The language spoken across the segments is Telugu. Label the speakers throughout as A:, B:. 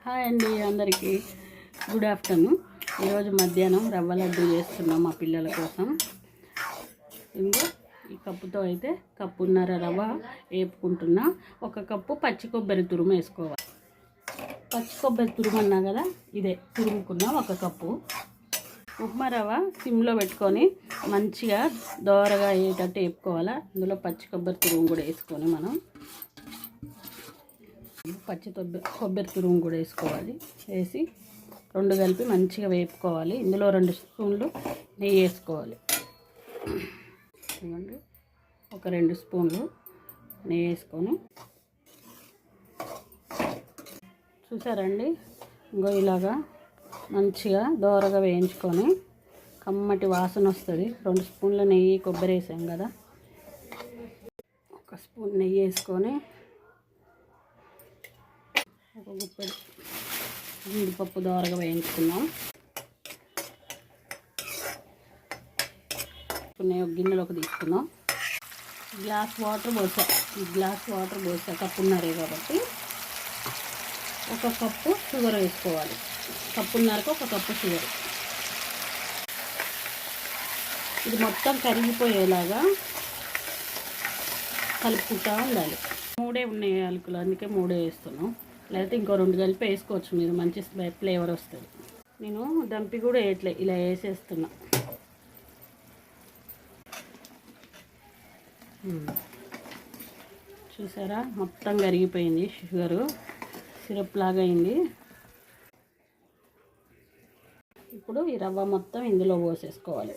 A: హాయ్ అండి అందరికీ గుడ్ ఆఫ్టర్నూన్. ఈరోజు మధ్యాహ్నం రవ్వ లడ్డు చేస్తున్నాం మా పిల్లల కోసం. ఇంకో ఈ కప్పుతో అయితే కప్పున్నర రవ్వ వేపుకుంటున్నా. ఒక కప్పు పచ్చి కొబ్బరి తురుము వేసుకోవాలి. పచ్చి కొబ్బరి తురుము అన్నా కదా, ఇదే తురుముకున్నా ఒక కప్పు. ఉప్మా రవ్వ సిమ్లో పెట్టుకొని మంచిగా దోరగా అయ్యేటట్టు వేపుకోవాలి. ఇందులో పచ్చి కొబ్బరి తురుము కూడా వేసుకొని మనం పచ్చి కొబ్బరి తురుము కూడా వేసుకోవాలి. వేసి రెండు కలిపి మంచిగా వేపుకోవాలి. ఇందులో 2 స్పూన్లు నెయ్యి వేసుకోవాలి. ఇవ్వండి, ఒక 2 స్పూన్లు నెయ్యి వేసుకొని చూసారండి. ఇంకో ఇలాగా మంచిగా దోరగా వేయించుకొని కమ్మటి వాసన వస్తుంది. 2 స్పూన్ల నెయ్యి కొబ్బరి వేసాం కదా, 1 స్పూన్ నెయ్యి వేసుకొని ఒక గుప్పెడు జీడిపప్పు దోరగా వేయించుకున్నాం. ఒక గిన్నెలోకి తీసుకున్నాం. గ్లాస్ వాటర్ పోసా. ఈ గ్లాస్ వాటర్ పోసా కప్పున్నరే కాబట్టి 1 కప్పు షుగర్ వేసుకోవాలి. కప్పున్నరకు 1 కప్పు షుగర్. ఇది మొత్తం కరిగిపోయేలాగా కలుపుకుంటూ ఉండాలి. 3 ఉన్నాయి యాలకులు, అందుకే 3 వేస్తున్నాం. లేకపోతే ఇంకో 2 కలిపి వేసుకోవచ్చు మీరు, మంచి ఫ్లేవర్ వస్తుంది. నేను దంపి కూడా వేయట్లే, ఇలా వేసేస్తున్నా. చూసారా, మొత్తం కరిగిపోయింది. షుగరు సిరప్ లాగా అయింది. ఇప్పుడు ఈ రవ్వ మొత్తం ఇందులో పోసేసుకోవాలి.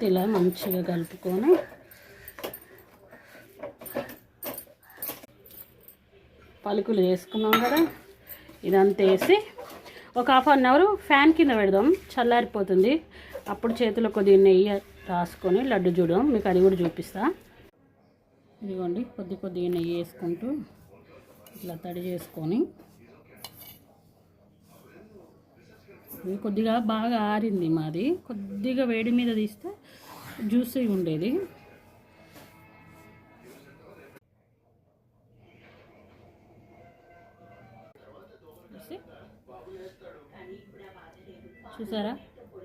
A: ఇలా మంచిగా కలుపుకొని పలుకులు వేసుకున్నాం కదా, ఇదంతా వేసి ఒక 1/2 అవర్ ఫ్యాన్ కింద పెడదాం. చల్లారిపోతుంది. అప్పుడు చేతిలో కొద్దిగా నెయ్యి రాసుకొని లడ్డు చూడడం, మీకు అది కూడా చూపిస్తా. ఇదిగోండి, కొద్దిగా నెయ్యి వేసుకుంటూ ఇట్లా తడి చేసుకొని, ఇది కొద్దిగా బాగా ఆరింది మాది. కొద్దిగా వేడి మీద తీస్తే జ్యూసీ ఉండేది. చూసారా,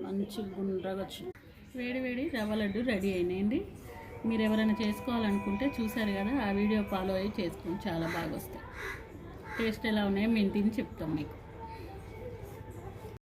A: మంచి గుండ్రగా వచ్చింది. వేడి రవ్వ లడ్డు రెడీ అయినాయండి. మీరు ఎవరైనా చేసుకోవాలనుకుంటే చూసారు కదా, ఆ వీడియో ఫాలో అయ్యి చేసుకుని చాలా బాగా వస్తాయి. టేస్ట్ ఎలా ఉన్నాయో మేము తిని చెప్తాం మీకు.